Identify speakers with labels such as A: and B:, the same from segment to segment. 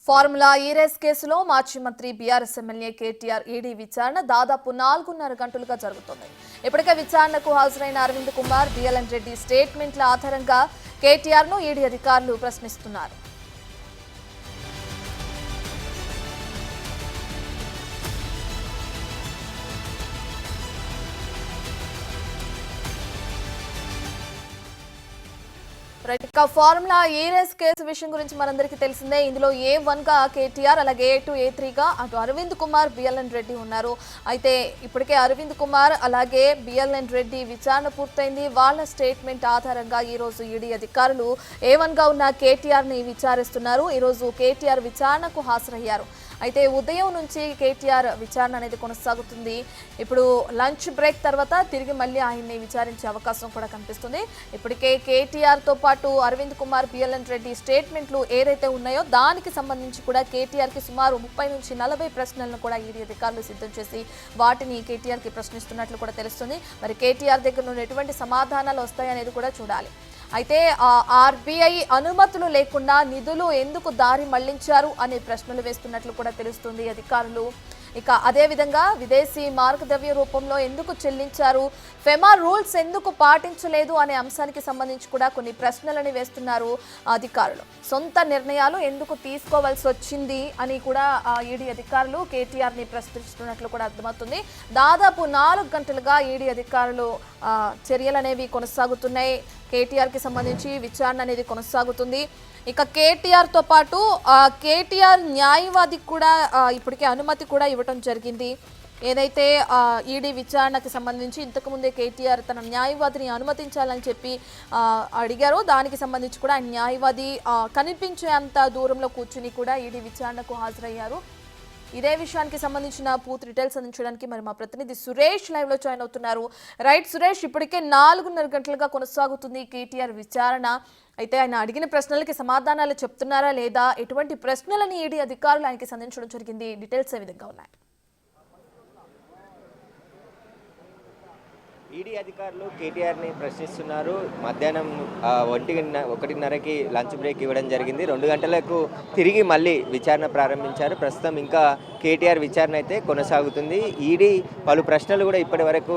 A: Formula ఈ race కేసులో మాజీ మంత్రి బీఆర్ఎస్ ఎమ్మెల్యే కేటీఆర్ ఈడీ విచారణ దాదాపు 4.5 గంటలుగా జరుగుతోంది. ఇప్పటికే విచారణకు హాజరైన అరవింద్ కుమార్, బిఎల్ఎన్ రెడ్డి స్టేట్మెంట్ల ఆధారంగా కేటీఆర్ ను ఈడీ అధికారులు ప్రశ్నిస్తున్నారు. ఫార్ములా ఈ రేస్ కేసు విషయం గురించి మనందరికీ తెలిసిందే. ఇందులో A1 గా కేటీఆర్, అలాగే A2, A3 గా అటు అరవింద్ కుమార్, బిఎల్ఎన్ రెడ్డి ఉన్నారు. అయితే ఇప్పటికే అరవింద్ కుమార్ అలాగే బిఎల్ఎన్ రెడ్డి విచారణ పూర్తయింది. వాళ్ళ స్టేట్మెంట్ ఆధారంగా ఈ రోజు ఈడీ అధికారులు A1 గా ఉన్న కేటీఆర్ ని విచారిస్తున్నారు. ఈ రోజు కేటీఆర్ విచారణకు హాజరయ్యారు. అయితే ఉదయం నుంచి కేటీఆర్ విచారణ అనేది కొనసాగుతుంది. ఇప్పుడు లంచ్ బ్రేక్ తర్వాత తిరిగి మళ్ళీ ఆయన్ని విచారించే అవకాశం కూడా కనిపిస్తుంది. ఇప్పటికే కేటీఆర్ తో పాటు అరవింద్ కుమార్, బిఎల్ఎన్ రెడ్డి స్టేట్మెంట్లు ఏదైతే ఉన్నాయో దానికి సంబంధించి కూడా కేటీఆర్ కి సుమారు 30 నుంచి 40 ప్రశ్నలను కూడా ఈడీ అధికారులు సిద్ధం చేసి వాటిని కేటీఆర్ కి ప్రశ్నిస్తున్నట్లు కూడా తెలుస్తుంది. మరి కేటీఆర్ దగ్గర నుండి ఎటువంటి సమాధానాలు వస్తాయనేది కూడా చూడాలి. అయితే ఆర్బీఐ అనుమతులు లేకుండా నిధులు ఎందుకు దారి మళ్లించారు అనే ప్రశ్నలు వేస్తున్నట్లు కూడా తెలుస్తుంది అధికారులు. ఇక అదేవిధంగా విదేశీ మార్గద్రవ్య రూపంలో ఎందుకు చెల్లించారు, ఫెమా రూల్స్ ఎందుకు పాటించలేదు అనే అంశానికి సంబంధించి కూడా కొన్ని ప్రశ్నలని వేస్తున్నారు అధికారులు. సొంత నిర్ణయాలు ఎందుకు తీసుకోవాల్సి వచ్చింది అని కూడా ఈడీ అధికారులు కేటీఆర్ ని ప్రశ్నిస్తున్నట్లు కూడా అర్థమవుతుంది. దాదాపు 4 గంటలుగా ఈడీ అధికారులు చర్యలు అనేవి కొనసాగుతున్నాయి. కేటీఆర్ కి సంబంధించి విచారణ అనేది కొనసాగుతుంది. ఇక కేటీఆర్ తో పాటు కేటీఆర్ న్యాయవాదికి కూడా ఇప్పటికే అనుమతి కూడా ఇవ్వడం జరిగింది. ఏదైతే ఈడీ విచారణకు సంబంధించి ఇంతకుముందే కేటీఆర్ తన న్యాయవాదిని అనుమతించాలని చెప్పి అడిగారో దానికి సంబంధించి కూడా న్యాయవాది కనిపించేంత దూరంలో కూర్చుని కూడా ఈడీ విచారణకు హాజరయ్యారు. ఇదే విషయానికి సంబంధించిన పూర్తి డీటెయిల్స్ అందించడానికి మరి మా ప్రతినిధి సురేష్ లైవ్ లో జాయిన్ అవుతున్నారు. రైట్ సురేష్, ఇప్పటికే 4.5 గంటలుగా కొనసాగుతుంది కేటీఆర్ విచారణ. అయితే ఆయన అడిగిన ప్రశ్నలకి సమాధానాలు చెప్తున్నారా లేదా, ఎటువంటి ప్రశ్నలని ఈడీ అధికారులు ఆయనకి సంధించడం జరిగింది, డీటెయిల్స్ ఏ విధంగా ఉన్నాయి?
B: ఈడీ అధికారులు కేటీఆర్ని ప్రశ్నిస్తున్నారు. మధ్యాహ్నం 1:30కి లంచ్ బ్రేక్ ఇవ్వడం జరిగింది. 2 గంటలకు తిరిగి మళ్ళీ విచారణ ప్రారంభించారు. ప్రస్తుతం ఇంకా కేటీఆర్ విచారణ అయితే కొనసాగుతుంది. ఈడీ పలు ప్రశ్నలు కూడా ఇప్పటి వరకు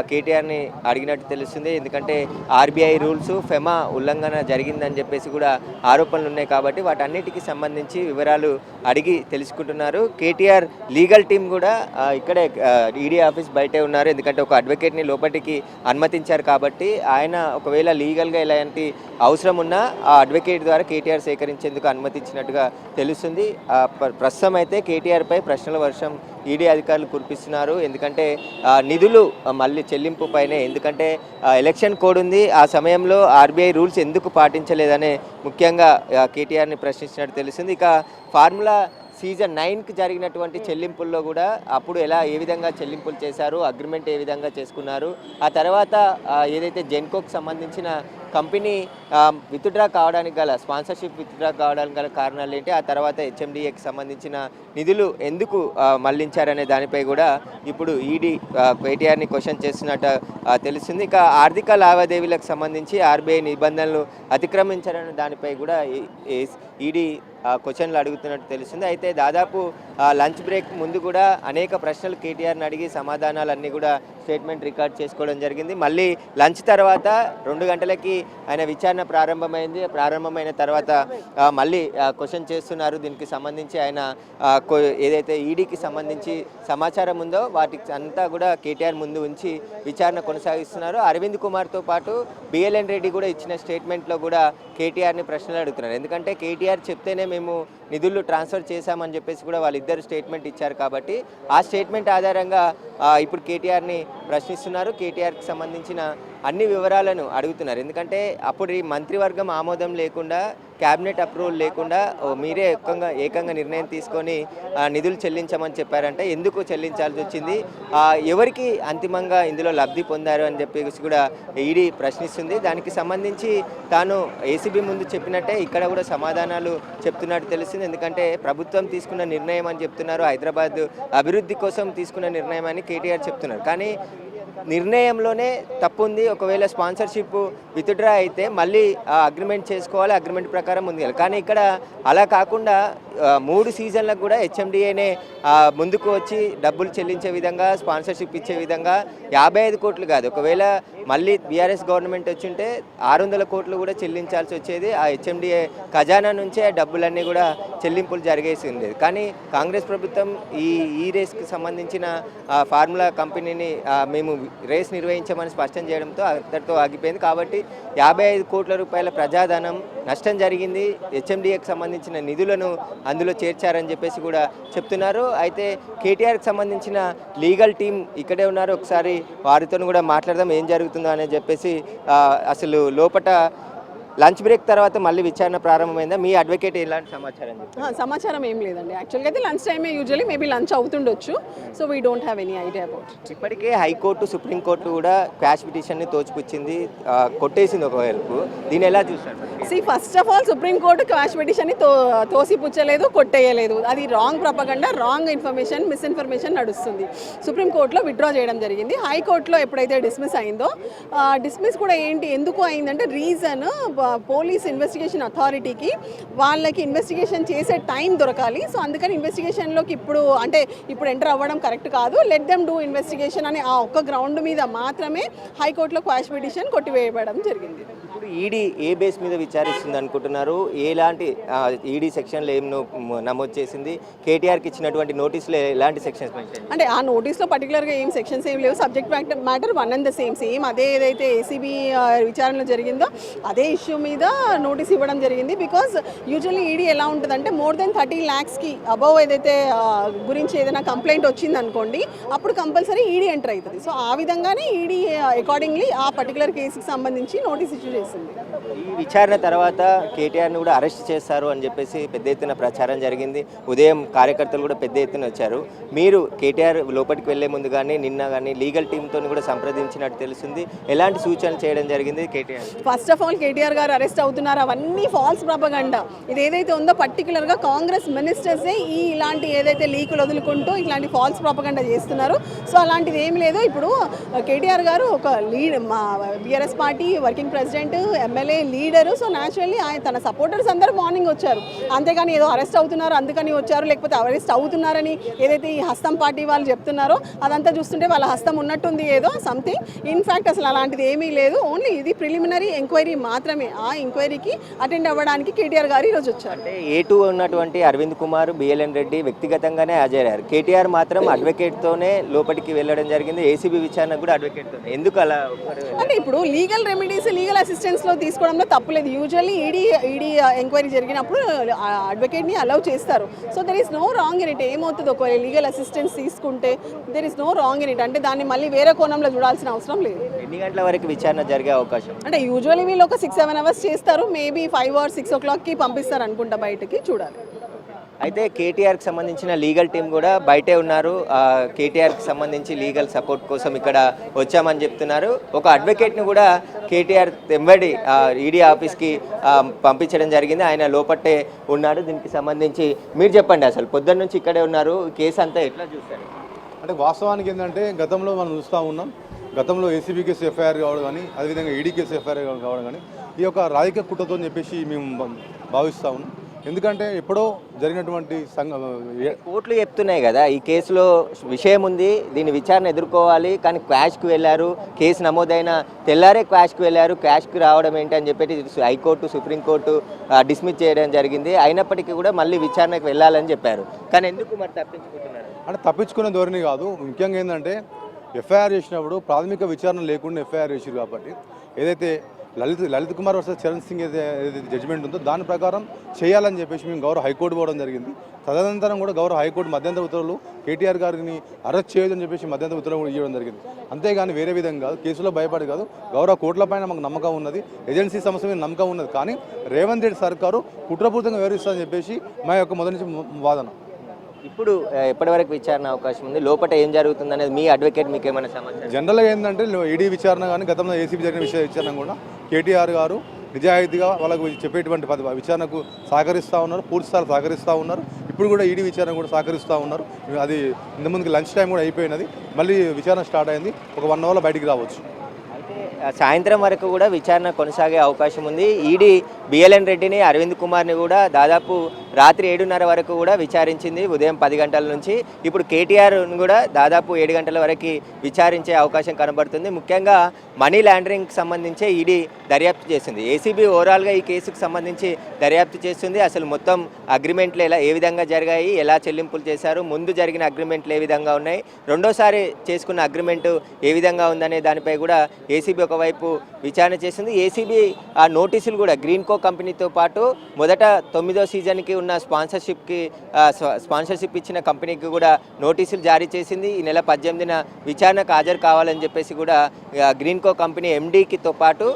B: కేటీఆర్ని అడిగినట్టు తెలుస్తుంది. ఎందుకంటే ఆర్బీఐ రూల్స్, ఫెమా ఉల్లంఘన జరిగిందని చెప్పేసి కూడా ఆరోపణలు ఉన్నాయి కాబట్టి వాటన్నిటికీ సంబంధించి వివరాలు అడిగి తెలుసుకుంటున్నారు. కేటీఆర్ లీగల్ టీం కూడా ఇక్కడే ఈడీ ఆఫీస్ బయటే ఉన్నారు. ఎందుకంటే ఒక అడ్వకేట్ని లోపలికి అనుమతించారు కాబట్టి ఆయన ఒకవేళ లీగల్గా ఎలాంటి అవసరం ఉన్నా ఆ అడ్వకేట్ ద్వారా కేటీఆర్ సేకరించేందుకు అనుమతించినట్టుగా తెలుస్తుంది. ప్రస్తుతం అయితే కేటీఆర్పై ప్రశ్నల వర్షం ఈడీ అధికారులు కురిపిస్తున్నారు. ఎందుకంటే నిధులు మళ్ళీ చెల్లింపు పైనే, ఎందుకంటే ఎలక్షన్ కోడ్ ఉంది, ఆ సమయంలో ఆర్బీఐ రూల్స్ ఎందుకు పాటించలేదనే ముఖ్యంగా కేటీఆర్ని ప్రశ్నించినట్టు తెలుస్తుంది. ఇక ఫార్ములా సీజన్ 9కి జరిగినటువంటి చెల్లింపుల్లో కూడా అప్పుడు ఏ విధంగా చెల్లింపులు చేశారు, అగ్రిమెంట్ ఏ విధంగా చేసుకున్నారు, ఆ తర్వాత ఏదైతే జెన్కోకి సంబంధించిన కంపెనీ విత్డ్రా కావడానికి గల స్పాన్సర్షిప్ విత్డ్రా కావడానికి గల కారణాలు ఏంటి, ఆ తర్వాత హెచ్ఎండిఏకి సంబంధించిన నిధులు ఎందుకు మళ్లించారనే దానిపై కూడా ఇప్పుడు ఈడీ కేటీఆర్ని క్వశ్చన్ చేస్తున్నట్టు తెలుస్తుంది. ఇక ఆర్థిక లావాదేవీలకు సంబంధించి ఆర్బీఐ నిబంధనలు అతిక్రమించారనే దానిపై కూడా ఈడీ క్వశ్చన్లు అడుగుతున్నట్టు తెలుస్తుంది. అయితే దాదాపు లంచ్ బ్రేక్ ముందు కూడా అనేక ప్రశ్నలు కేటీఆర్ని అడిగి సమాధానాలన్నీ కూడా స్టేట్మెంట్ రికార్డ్ చేసుకోవడం జరిగింది. మళ్ళీ లంచ్ తర్వాత 2 గంటలకి ఆయన విచారణ ప్రారంభమైన తర్వాత మళ్ళీ క్వశ్చన్ చేస్తున్నారు. దీనికి సంబంధించి ఆయన ఏదైతే ఈడీకి సంబంధించి సమాచారం ఉందో వాటికి అంతా కూడా కేటీఆర్ ముందు ఉంచి విచారణ కొనసాగిస్తున్నారు. అరవింద్ కుమార్తో పాటు బిఎల్ఎన్ రెడ్డి కూడా ఇచ్చిన స్టేట్మెంట్లో కూడా కేటీఆర్ని ప్రశ్నలు అడుగుతున్నారు. ఎందుకంటే కేటీఆర్ చెప్తేనే మేము నిధులు ట్రాన్స్ఫర్ చేశామని చెప్పేసి కూడా వాళ్ళిద్దరు స్టేట్మెంట్ ఇచ్చారు కాబట్టి ఆ స్టేట్మెంట్ ఆధారంగా ఇప్పుడు కేటీఆర్ని ప్రశ్నిస్తున్నారు. కేటీఆర్కి సంబంధించిన అన్ని వివరాలను అడుగుతున్నారు. ఎందుకంటే అప్పుడు ఈ మంత్రివర్గం ఆమోదం లేకుండా, క్యాబినెట్ అప్రూవల్ లేకుండా మీరే ఏకంగా నిర్ణయం తీసుకొని నిధులు చెల్లించమని చెప్పారంటే ఎందుకు చెల్లించాల్సి వచ్చింది, ఎవరికి అంతిమంగా ఇందులో లబ్ధి పొందారు అని చెప్పేసి కూడా ఈడీ ప్రశ్నిస్తుంది. దానికి సంబంధించి తాను ఏసీబీ ముందు చెప్పినట్టే ఇక్కడ కూడా సమాధానాలు చెప్తున్నట్టు తెలుస్తుంది. ఎందుకంటే ప్రభుత్వం తీసుకున్న నిర్ణయం అని చెప్తున్నారు, హైదరాబాద్ అభివృద్ధి కోసం తీసుకున్న నిర్ణయం అని కేటీఆర్ చెప్తున్నారు. కానీ నిర్ణయంలోనే తప్పు ఉంది. ఒకవేళ స్పాన్సర్షిప్ విత్డ్రా అయితే మళ్ళీ అగ్రిమెంట్ చేసుకోవాలి, అగ్రిమెంట్ ప్రకారం ఉంది. కానీ ఇక్కడ అలా కాకుండా మూడు సీజన్లకు కూడా హెచ్ఎండిఏనే ముందుకు వచ్చి డబ్బులు చెల్లించే విధంగా స్పాన్సర్షిప్ ఇచ్చే విధంగా 55 కోట్లు కాదు, ఒకవేళ మళ్ళీ బీఆర్ఎస్ గవర్నమెంట్ వచ్చింటే 600 కోట్లు కూడా చెల్లించాల్సి వచ్చేది. ఆ హెచ్ఎండిఏ ఖజానా నుంచే ఆ డబ్బులన్నీ కూడా చెల్లింపులు జరిగేసి ఉండేది. కానీ కాంగ్రెస్ ప్రభుత్వం ఈ రేస్కి సంబంధించిన ఫార్ములా కంపెనీని మేము రేస్ నిర్వహించామని స్పష్టం చేయడంతో అంతటితో ఆగిపోయింది. కాబట్టి 55 కోట్ల రూపాయల ప్రజాధనం నష్టం జరిగింది. హెచ్ఎండిఏకి సంబంధించిన నిధులను అందులో చేర్చారని చెప్పేసి కూడా చెప్తున్నారు. అయితే కేటీఆర్కి సంబంధించిన లీగల్ టీం ఇక్కడే ఉన్నారు, ఒకసారి వారితో కూడా మాట్లాడదాం ఏం జరుగుతుందో అని చెప్పేసి. అసలు లోపట లంచ్ బ్రేక్ తర్వాత మళ్ళీ విచారణ ప్రారంభమైందా? మీ అడ్వకేట్ ఎలాంటి సమాచారం చెప్తారు?
C: సమాచారం ఏం లేదండి. యాక్చువల్గా అయితే లంచ్ టైమే యూజువల్లీ మేబీ లంచ్ అవుతుండొచ్చు. So we don't have any idea about.
B: ఇప్పటికే హైకోర్టు సుప్రీంకోర్టు కూడా క్వాష్ పిటిషన్ని తోచిపుచ్చింది, కొట్టేసింది ఒకవైపు. దీన్ని ఎలా చూస్తారు?
C: First of all supreme court quash పిటిషన్ని తోసిపుచ్చలేదు, కొట్టేయలేదు. అది wrong propaganda, wrong information, misinformation నడుస్తుంది. సుప్రీంకోర్టులో విత్డ్రా చేయడం జరిగింది. హైకోర్టులో ఎప్పుడైతే డిస్మిస్ అయిందో, డిస్మిస్ కూడా ఎందుకు అయిందంటే రీజన్ పోలీస్ ఇన్వెస్టిగేషన్ అథారిటీకి వాళ్ళకి ఇన్వెస్టిగేషన్ చేసే టైం దొరకాలి. సో అందుకని ఇన్వెస్టిగేషన్లోకి ఇప్పుడు ఎంటర్ అవ్వడం కరెక్ట్ కాదు, లెట్ దెమ్ డూ ఇన్వెస్టిగేషన్ అని ఆ ఒక్క గ్రౌండ్ మీద మాత్రమే హైకోర్టులో క్వాష్ పిటిషన్ కొట్టివేయడం జరిగింది.
B: ఇప్పుడు ఈడీ ఏ బేస్ మీద విచారిస్తుంది అనుకుంటున్నారు? ఎలాంటి ఈడీ సెక్షన్లు ఏం నమోదు చేసింది? కేటీఆర్కి ఇచ్చినటువంటి నోటీసులో ఎలాంటి సెక్షన్స్ మెన్షన్?
C: అంటే ఆ నోటీస్లో పర్టికులర్గా ఏం సెక్షన్స్ ఏం లేవు. Subject matter one and the same అదే ఏదైతే ఏసీబీ విచారణలో జరిగిందో అదే ఇష్యూ మీద నోటీస్ ఇవ్వడం జరిగింది. బికాజ్ యూజువల్లీ ఈడీ ఎలా ఉంటుందంటే మోర్ దెన్ 30 lakhsకి అబవ్ ఏదైతే గురించి ఏదైనా కంప్లైంట్ వచ్చింది అనుకోండి, అప్పుడు కంపల్సరీ ఈడీ ఎంటర్ అవుతుంది. సో ఆ విధంగానే ఈడీ అకార్డింగ్లీ ఆ పర్టికులర్ కేసుకి సంబంధించి నోటీస్ ఇష్యూ చేసింది.
B: ఈ విచారణ తర్వాత కేటీఆర్ని కూడా అరెస్ట్ చేస్తారు అని చెప్పేసి పెద్ద ఎత్తున ప్రచారం జరిగింది. ఉదయం కార్యకర్తలు కూడా పెద్ద ఎత్తున వచ్చారు. మీరు కేటీఆర్ లోపలికి వెళ్లే ముందు కానీ నిన్న కానీ లీగల్ టీంతో కూడా సంప్రదించినట్టు తెలుస్తుంది. ఎలాంటి సూచనలు చేయడం జరిగింది KTR?
C: First of all KTR గారు అరెస్ట్ అవుతున్నారు, అవన్నీ ఫాల్స్ ప్రాపగండా. ఇది ఏదైతే ఉందో పర్టికులర్గా కాంగ్రెస్ మినిస్టర్సే ఇలాంటి ఏదైతే లీకులు వదులుకుంటూ ఇట్లాంటి ఫాల్స్ ప్రాపగండా చేస్తున్నారు. సో అలాంటిది ఏం లేదు. ఇప్పుడు కేటీఆర్ గారు ఒక మా BRS party working president, MLA, leader. So naturally తన సపోర్టర్స్ అందరూ మార్నింగ్ వచ్చారు, అంతేగాని ఏదో అరెస్ట్ అవుతున్నారు అందుకని వచ్చారు, లేకపోతే అరెస్ట్ అవుతున్నారని ఏదైతే ఈ హస్తం పార్టీ వాళ్ళు చెప్తున్నారో అదంతా చూస్తుంటే వాళ్ళ హస్తం ఉన్నట్టుంది ఏదో సంథింగ్. ఇన్ఫ్యాక్ట్ అసలు అలాంటిది ఏమీ లేదు. ఓన్లీ ఇది ప్రిలిమినరీ ఎంక్వైరీ మాత్రమే. ఆ ఎంక్వైరీకి అటెండ్ అవ్వడానికి కేటీఆర్ గారు ఈరోజు వచ్చారు.
B: అంటే A2 ఉన్నటువంటి అరవింద్ కుమార్, బిఎల్ఎన్ రెడ్డి వ్యక్తిగతంగానే హాజరయ్యారు. కేటీఆర్ మాత్రం అడ్వకేట్తోనే లోపలికి వెళ్ళడం జరిగింది. ఏసీబీ విచారణ కూడా అడ్వకేట్తోనే. ఎందుకు అలా?
C: అంటే ఇప్పుడు లీగల్ రెమెడీస్, లీగల్ అసిస్టెన్స్లో తీసుకోవడంలో తప్పులేదు. యూజువల్లీ ఈడీ ఎంక్వైరీ జరిగినప్పుడు అడ్వకేట్ని అలౌ చేస్తారు. So there is no wrong in it. ఏమవుతుంది ఒకవేళ లీగల్ అసిస్టెన్స్ తీసుకుంటే there is no wrong in it. అంటే దాన్ని మళ్ళీ వేరే కోణంలో చూడాల్సిన అవసరం లేదు.
B: ఎన్ని గంటల వరకు విచారణ జరిగే అవకాశం?
C: అంటే యూజువల్లీ వీళ్ళు ఒక 6-7 hours చేస్తారు. మేబీ 5 or 6 o'clockకి పంపిస్తారు అనుకుంటా బయటకి, చూడాలి.
B: అయితే కేటీఆర్కి సంబంధించిన లీగల్ టీం కూడా బయటే ఉన్నారు. కేటీఆర్కి సంబంధించి లీగల్ సపోర్ట్ కోసం ఇక్కడ వచ్చామని చెప్తున్నారు. ఒక అడ్వకేట్ని కూడా కేటీఆర్ వెంబడి ఈడీ ఆఫీస్కి పంపించడం జరిగింది. ఆయన లోపట్టే ఉన్నాడు. దీనికి సంబంధించి మీరు చెప్పండి, అసలు పొద్దున్న నుంచి ఇక్కడే ఉన్నారు, కేసు అంతా ఎట్లా చూస్తారు?
D: అంటే వాస్తవానికి ఏంటంటే గతంలో మనం చూస్తూ ఉన్నాం, గతంలో ఏసీబీ కేసు ఎఫ్ఐఆర్ కావడం కానీ, అదేవిధంగా ఈడీ కేసు ఎఫ్ఐఆర్ కావడం కానీ ఈ యొక్క రాజకీయ కుట్రతో అని చెప్పేసి మేము భావిస్తూ ఉన్నాం. ఎందుకంటే ఎప్పుడో జరిగినటువంటి
B: కోర్టులు చెప్తున్నాయి కదా, ఈ కేసులో విషయం ఉంది, దీని విచారణ ఎదుర్కోవాలి, కానీ క్వాష్కి వెళ్ళారు, కేసు నమోదైన తెల్లారే క్వాష్కి వెళ్ళారు, క్వాష్కి రావడం ఏంటి అని చెప్పి హైకోర్టు, సుప్రీంకోర్టు డిస్మిస్ చేయడం జరిగింది. అయినప్పటికీ కూడా మళ్ళీ విచారణకు వెళ్ళాలని చెప్పారు. కానీ ఎందుకు మరి తప్పించుకుంటున్నారు?
D: అంటే తప్పించుకునే ధోరణి కాదు. ముఖ్యంగా ఏంటంటే ఎఫ్ఐఆర్ చేసినప్పుడు ప్రాథమిక విచారణ లేకుండా ఎఫ్ఐఆర్ చేసారు. కాబట్టి ఏదైతే లలిత్ కుమార్ వర్సెస్ చరణ్ సింగ్ ఏదైతే జడ్జిమెంట్ ఉందో దాని ప్రకారం చేయాలని చెప్పేసి మేము గౌరవ హైకోర్టు పోవడం జరిగింది. తదనంతరం కూడా గౌరవ హైకోర్టు మధ్యంతర ఉత్తర్వులు కేటీఆర్ గారిని అరెస్ట్ చేయొద్దని చెప్పేసి మధ్యంతర ఉత్తర్వులు కూడా ఇవ్వడం జరిగింది. అంతేగాని వేరే విధంగా కాదు, కేసులో భయపడి కాదు. గౌరవ కోర్టులపైన మాకు నమ్మకం ఉన్నది, ఏజెన్సీ సంస్థ మీద నమ్మకం ఉన్నది. కానీ రేవంత్ రెడ్డి సర్కారు కుట్రపూరితంగా వివరిస్తుందని చెప్పేసి మా యొక్క మొదటి నుంచి వాదన.
B: ఇప్పుడు ఎప్పటివరకు విచారణ అవకాశం ఉంది? లోపల ఏం జరుగుతుంది అనేది మీ అడ్వకేట్ మీకు ఏమైనా సమాచారం?
D: జనరల్గా ఏంటంటే ఈడీ విచారణ కానీ గతంలో ఏసీబీ జరిగిన విచారణ కూడా కేటీఆర్ గారు నిజాయితీగా వాళ్ళకు చెప్పేటువంటి విచారణకు సహకరిస్తూ ఉన్నారు, పూర్తిస్థాయిలో సహకరిస్తూ ఉన్నారు. ఇప్పుడు కూడా ఈడీ విచారణ కూడా సహకరిస్తూ ఉన్నారు. అది ఇంత ముందుకు లంచ్ టైం కూడా అయిపోయినది, మళ్ళీ విచారణ స్టార్ట్ అయింది. ఒక 1 hour బయటికి రావచ్చు.
B: అయితే సాయంత్రం వరకు కూడా విచారణ కొనసాగే అవకాశం ఉంది. ఈడీ బిఎల్ఎన్ రెడ్డిని, అరవింద్ కుమార్ని కూడా దాదాపు రాత్రి 7:30 వరకు కూడా విచారించింది, ఉదయం 10 గంటల నుంచి. ఇప్పుడు కేటీఆర్ను కూడా దాదాపు 7 గంటల వరకు విచారించే అవకాశం కనబడుతుంది. ముఖ్యంగా మనీ లాండరింగ్కి సంబంధించే ఈడీ దర్యాప్తు చేస్తుంది. ఏసీబీ ఓవరాల్గా ఈ కేసుకు సంబంధించి దర్యాప్తు చేస్తుంది. అసలు మొత్తం అగ్రిమెంట్లు ఏ విధంగా జరిగాయి, ఎలా చెల్లింపులు చేశారు, ముందు జరిగిన అగ్రిమెంట్లు ఏ విధంగా ఉన్నాయి, రెండోసారి చేసుకున్న అగ్రిమెంటు ఏ విధంగా ఉందనే దానిపై కూడా ఏసీబీ ఒకవైపు విచారణ చేస్తుంది. ఏసీబీ ఆ నోటీసులు కూడా గ్రీన్కో కంపెనీతో పాటు మొదట 9వ సీజన్కి ఉన్న స్పాన్సర్షిప్ ఇచ్చిన కంపెనీకి కూడా నోటీసులు జారీ చేసింది. ఈ నెల 18న విచారణకు హాజరు కావాలని చెప్పేసి కూడా గ్రీన్కో కంపెనీ ఎండీకితో పాటు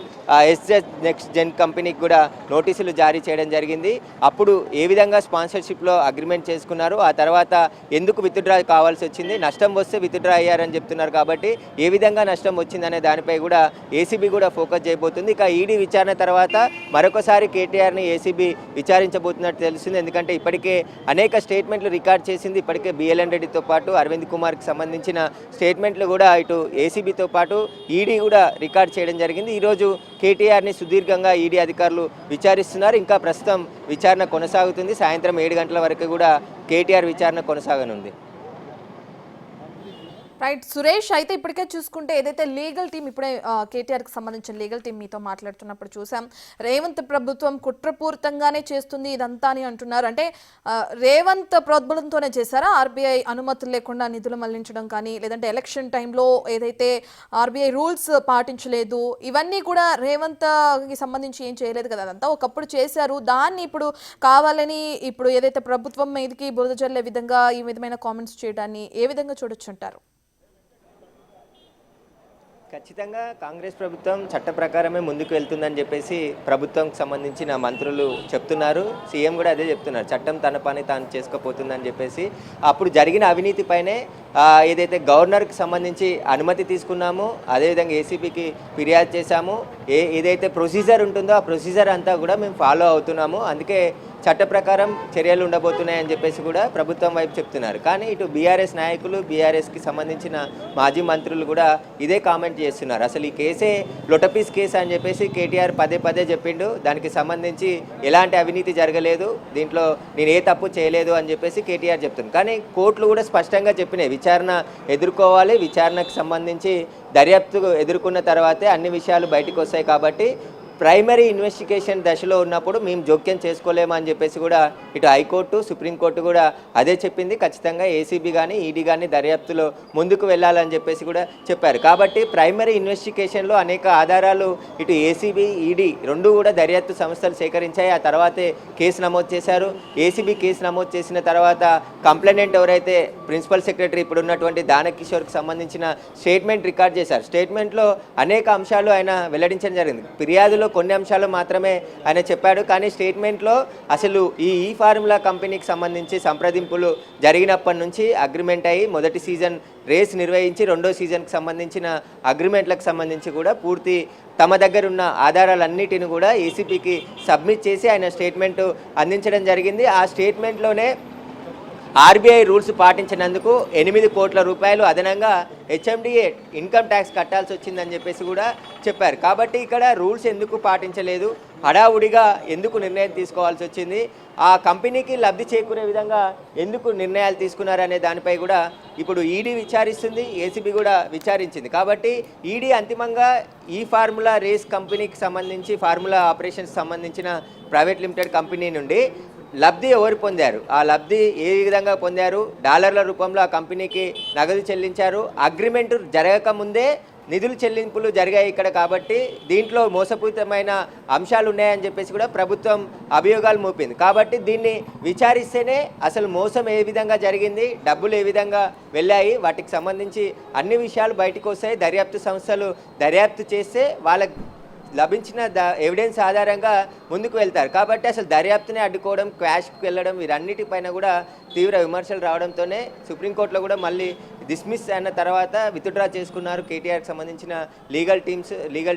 B: ఎస్జెడ్ నెక్స్ట్ జెన్ కంపెనీకి కూడా నోటీసులు జారీ చేయడం జరిగింది. అప్పుడు ఏ విధంగా స్పాన్సర్షిప్లో అగ్రిమెంట్ చేసుకున్నారు, ఆ తర్వాత ఎందుకు విత్డ్రా కావాల్సి వచ్చింది, నష్టం వస్తే విత్డ్రా అయ్యారని చెప్తున్నారు. కాబట్టి ఏ విధంగా నష్టం వచ్చిందనే దానిపై కూడా ఏసీబీ కూడా ఫోకస్ చేయబోతుంది. ఇక ఈడీ విచారణ తర్వాత మరొకసారి కేటీఆర్ని ఏసీబీ విచారించబోతున్నట్టు తెలుస్తుంది. ఎందుకంటే ఇప్పటికే అనేక స్టేట్మెంట్లు రికార్డ్ చేసింది. ఇప్పటికే బిఎల్ఎన్ రెడ్డితో పాటు అరవింద్ కుమార్కి సంబంధించిన స్టేట్మెంట్లు కూడా ఇటు ఏసీబీతో పాటు ఈడీ కూడా రికార్డ్ చేయడం జరిగింది. ఈరోజు కేటీఆర్ని సుదీర్ఘంగా ఈడీ అధికారులు విచారిస్తున్నారు. ఇంకా ప్రస్తుతం విచారణ కొనసాగుతుంది. సాయంత్రం 7 గంటల వరకు కూడా కేటీఆర్ విచారణ కొనసాగనుంది.
A: రైట్ సురేష్, అయితే ఇప్పటికే చూసుకుంటే ఏదైతే లీగల్ టీం ఇప్పుడే కేటీఆర్కి సంబంధించిన లీగల్ టీం మీతో మాట్లాడుతున్నప్పుడు చూసాం, రేవంత్ ప్రభుత్వం కుట్రపూరితంగానే చేస్తుంది ఇదంతా అని అంటున్నారు. అంటే రేవంత్ ప్రోద్బలంతోనే చేశారా? ఆర్బీఐ అనుమతులు లేకుండా నిధులు మళ్లించడం కానీ, లేదంటే ఎలక్షన్ టైంలో ఏదైతే ఆర్బీఐ రూల్స్ పాటించలేదు, ఇవన్నీ కూడా రేవంత్కి సంబంధించి ఏం చేయలేదు కదా, అదంతా ఒకప్పుడు చేశారు. దాన్ని ఇప్పుడు కావాలని ఇప్పుడు ఏదైతే ప్రభుత్వం మీదకి బురద జల్లే విధంగా ఈ విధమైన కామెంట్స్ చేయడాన్ని ఏ విధంగా చూడొచ్చు అంటారు?
B: ఖచ్చితంగా కాంగ్రెస్ ప్రభుత్వం చట్ట ప్రకారమే ముందుకు వెళ్తుందని చెప్పేసి ప్రభుత్వంకి సంబంధించిన మంత్రులు చెప్తున్నారు. సీఎం కూడా అదే చెప్తున్నారు, చట్టం తన పని తాను చేసుకుపోతుందని చెప్పేసి. అప్పుడు జరిగిన అవినీతిపైనే ఏదైతే గవర్నర్కి సంబంధించి అనుమతి తీసుకున్నామో, అదేవిధంగా ఏసీబీకి ఫిర్యాదు చేశాము. ఏదైతే ప్రొసీజర్ ఉంటుందో ఆ ప్రొసీజర్ అంతా కూడా మేము ఫాలో అవుతున్నాము, అందుకే చట్ట ప్రకారం చర్యలు ఉండబోతున్నాయని చెప్పేసి కూడా ప్రభుత్వం వైపు చెప్తున్నారు. కానీ ఇటు బీఆర్ఎస్ నాయకులు, బీఆర్ఎస్కి సంబంధించిన మాజీ మంత్రులు కూడా ఇదే కామెంట్ చేస్తున్నారు. అసలు ఈ కేసే లొటపీస్ కేసు అని చెప్పేసి కేటీఆర్ పదే చెప్పిండు. దానికి సంబంధించి ఎలాంటి అవినీతి జరగలేదు, దీంట్లో నేను ఏ తప్పు చేయలేదు అని చెప్పేసి కేటీఆర్ చెప్తున్నాను. కానీ కోర్టులు కూడా స్పష్టంగా చెప్పినాయి, విచారణ ఎదుర్కోవాలి, విచారణకు సంబంధించి దర్యాప్తు ఎదుర్కొన్న తర్వాతే అన్ని విషయాలు బయటకు వస్తాయి. కాబట్టి ప్రైమరీ ఇన్వెస్టిగేషన్ దశలో ఉన్నప్పుడు మేము జోక్యం చేసుకోలేము అని చెప్పేసి కూడా ఇటు హైకోర్టు, సుప్రీంకోర్టు కూడా అదే చెప్పింది. ఖచ్చితంగా ఏసీబీ కానీ ఈడీ కానీ దర్యాప్తులో ముందుకు వెళ్ళాలని చెప్పేసి కూడా చెప్పారు. కాబట్టి ప్రైమరీ ఇన్వెస్టిగేషన్లో అనేక ఆధారాలు ఇటు ఏసీబీ, ఈడీ రెండు కూడా దర్యాప్తు సంస్థలు సేకరించాయి. ఆ తర్వాతే కేసు నమోదు చేశారు. ఏసీబీ కేసు నమోదు చేసిన తర్వాత కంప్లైనెంట్ ఎవరైతే ప్రిన్సిపల్ సెక్రటరీ ఇప్పుడు ఉన్నటువంటి దానకిషోర్కి సంబంధించిన స్టేట్మెంట్ రికార్డ్ చేశారు. స్టేట్మెంట్లో అనేక అంశాలు ఆయన వెల్లడించడం జరిగింది. ఫిర్యాదులో కొన్ని అంశాలు మాత్రమే ఆయన చెప్పాడు. కానీ స్టేట్మెంట్లో అసలు ఈ ఫార్ములా కంపెనీకి సంబంధించి సంప్రదింపులు జరిగినప్పటి నుంచి అగ్రిమెంట్ అయ్యి మొదటి సీజన్ రేస్ నిర్వహించి రెండో సీజన్కి సంబంధించిన అగ్రిమెంట్లకు సంబంధించి కూడా పూర్తి తమ దగ్గర ఉన్న ఆధారాలన్నిటిని కూడా ఏసీపీకి సబ్మిట్ చేసి ఆయన స్టేట్మెంటు అందించడం జరిగింది. ఆ స్టేట్మెంట్లోనే ఆర్బీఐ రూల్స్ పాటించినందుకు 8 కోట్ల రూపాయలు అదనంగా హెచ్ఎండిఏ ఇన్కమ్ ట్యాక్స్ కట్టాల్సి వచ్చిందని చెప్పేసి కూడా చెప్పారు. కాబట్టి ఇక్కడ రూల్స్ ఎందుకు పాటించలేదు, హడావుడిగా ఎందుకు నిర్ణయం తీసుకోవాల్సి వచ్చింది, ఆ కంపెనీకి లబ్ధి చేకూరే విధంగా ఎందుకు నిర్ణయాలు తీసుకున్నారనే దానిపై కూడా ఇప్పుడు ఈడీ విచారిస్తుంది, ఏసీబీ కూడా విచారించింది. కాబట్టి ఈడీ అంతిమంగా ఈ ఫార్ములా రేస్ కంపెనీకి సంబంధించి, ఫార్ములా ఆపరేషన్స్ సంబంధించిన ప్రైవేట్ లిమిటెడ్ కంపెనీ నుండి లబ్ధి ఎవరు పొందారు, ఆ లబ్ధి ఏ విధంగా పొందారు, డాలర్ల రూపంలో ఆ కంపెనీకి నగదు చెల్లించారు, అగ్రిమెంట్ జరగకముందే నిధులు చెల్లింపులు జరిగాయి ఇక్కడ. కాబట్టి దీంట్లో మోసపూరితమైన అంశాలు ఉన్నాయని చెప్పేసి కూడా ప్రభుత్వం అభియోగాలు మోపింది. కాబట్టి దీన్ని విచారిస్తేనే అసలు మోసం ఏ విధంగా జరిగింది, డబ్బులు ఏ విధంగా వెళ్ళాయి, వాటికి సంబంధించి అన్ని విషయాలు బయటకు వస్తాయి. దర్యాప్తు సంస్థలు దర్యాప్తు చేస్తే వాళ్ళకి లభించిన ఎవిడెన్స్ ఆధారంగా ముందుకు వెళ్తారు. కాబట్టి అసలు దర్యాప్తునే అడ్డుకోవడం, క్వాష్కి వెళ్ళడం వీరన్నిటిపైన కూడా తీవ్ర విమర్శలు రావడంతోనే సుప్రీంకోర్టులో కూడా మళ్ళీ డిస్మిస్ అయిన తర్వాత విత్డ్రా చేసుకున్నారు కేటీఆర్కి సంబంధించిన లీగల్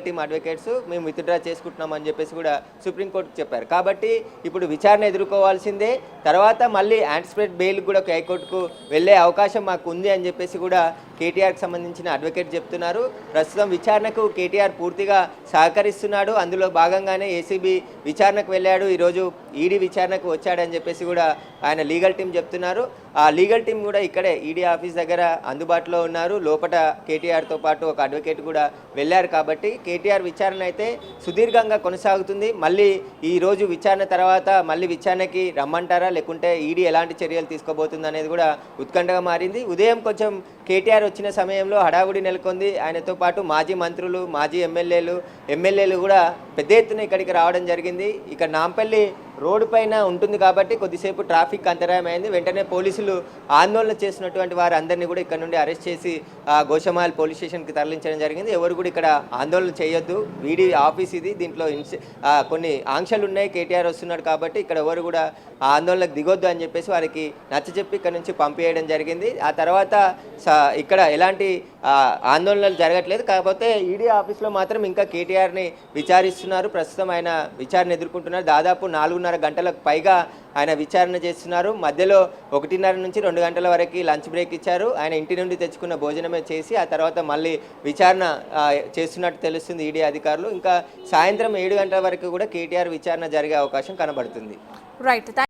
B: టీమ్ అడ్వకేట్స్. మేము విత్డ్రా చేసుకుంటున్నామని చెప్పేసి కూడా సుప్రీంకోర్టుకు చెప్పారు. కాబట్టి ఇప్పుడు విచారణ ఎదుర్కోవాల్సిందే. తర్వాత మళ్ళీ యాంటిసిపేట్ బెయిల్ కూడా హైకోర్టుకు వెళ్ళే అవకాశం మాకు ఉంది అని చెప్పేసి కూడా కేటీఆర్కి సంబంధించిన అడ్వకేట్ చెప్తున్నారు. ప్రస్తుతం విచారణకు కేటీఆర్ పూర్తిగా సహకరిస్తున్నాడు. అందులో భాగంగానే ఏసీబీ విచారణకు వెళ్ళాడు, ఈరోజు ఈడీ విచారణకు వచ్చాడని చెప్పేసి కూడా ఆయన లీగల్ టీం చెప్తున్నారు. ఆ లీగల్ టీం కూడా ఇక్కడే ఈడీ ఆఫీస్ దగ్గర అందుబాటులో ఉన్నారు. లోపల కేటీఆర్తో పాటు ఒక అడ్వకేట్ కూడా వెళ్ళారు. కాబట్టి కేటీఆర్ విచారణ అయితే సుదీర్ఘంగా కొనసాగుతుంది. మళ్ళీ ఈరోజు విచారణ తర్వాత మళ్ళీ విచారణకి రమ్మంటారా, లేకుంటే ఈడీ ఎలాంటి చర్యలు తీసుకోబోతుంది అనేది కూడా ఉత్కంఠగా మారింది. ఉదయం కొంచెం కేటీఆర్ వచ్చిన సమయంలో హడావుడి నెలకొంది. ఆయనతో పాటు మాజీ మంత్రులు, మాజీ ఎమ్మెల్యేలు కూడా పెద్ద ఎత్తున ఇక్కడికి రావడం జరిగింది. ఇక నాంపల్లి రోడ్డు పైన ఉంటుంది కాబట్టి కొద్దిసేపు ట్రాఫిక్ అంతరాయం అయింది. వెంటనే పోలీసులు ఆందోళన చేసినటువంటి వారు అందరినీ కూడా ఇక్కడ నుండి అరెస్ట్ చేసి గోషమాల్ పోలీస్ స్టేషన్కి తరలించడం జరిగింది. ఎవరు కూడా ఇక్కడ ఆందోళన చేయొద్దు, వీడి ఆఫీస్ ఇది, దీంట్లో కొన్ని ఆంక్షలు ఉన్నాయి, కేటీఆర్ వస్తున్నాడు కాబట్టి ఇక్కడ ఎవరు కూడా ఆందోళనకు దిగొద్దు అని చెప్పేసి వారికి నచ్చజెప్పి ఇక్కడ నుంచి పంపించడం జరిగింది. ఆ తర్వాత ఇక్కడ ఎలాంటి ఆందోళనలు జరగట్లేదు. కాకపోతే ఈడీ ఆఫీస్లో మాత్రం ఇంకా కేటీఆర్ని విచారిస్తున్నారు. ప్రస్తుతం ఆయన విచారణ ఎదుర్కొంటున్నారు. దాదాపు 4.5 గంటలకు పైగా ఆయన విచారణ చేస్తున్నారు. మధ్యలో 1:30 నుంచి 2 గంటల వరకు లంచ్ బ్రేక్ ఇచ్చారు. ఆయన ఇంటి నుండి తెచ్చుకున్న భోజనమే చేసి ఆ తర్వాత మళ్ళీ విచారణ చేస్తున్నట్టు తెలుస్తుంది ఈడీ అధికారులు. ఇంకా సాయంత్రం 7 గంటల వరకు కూడా కేటీఆర్ విచారణ జరిగే అవకాశం కనబడుతుంది.
A: రైట్.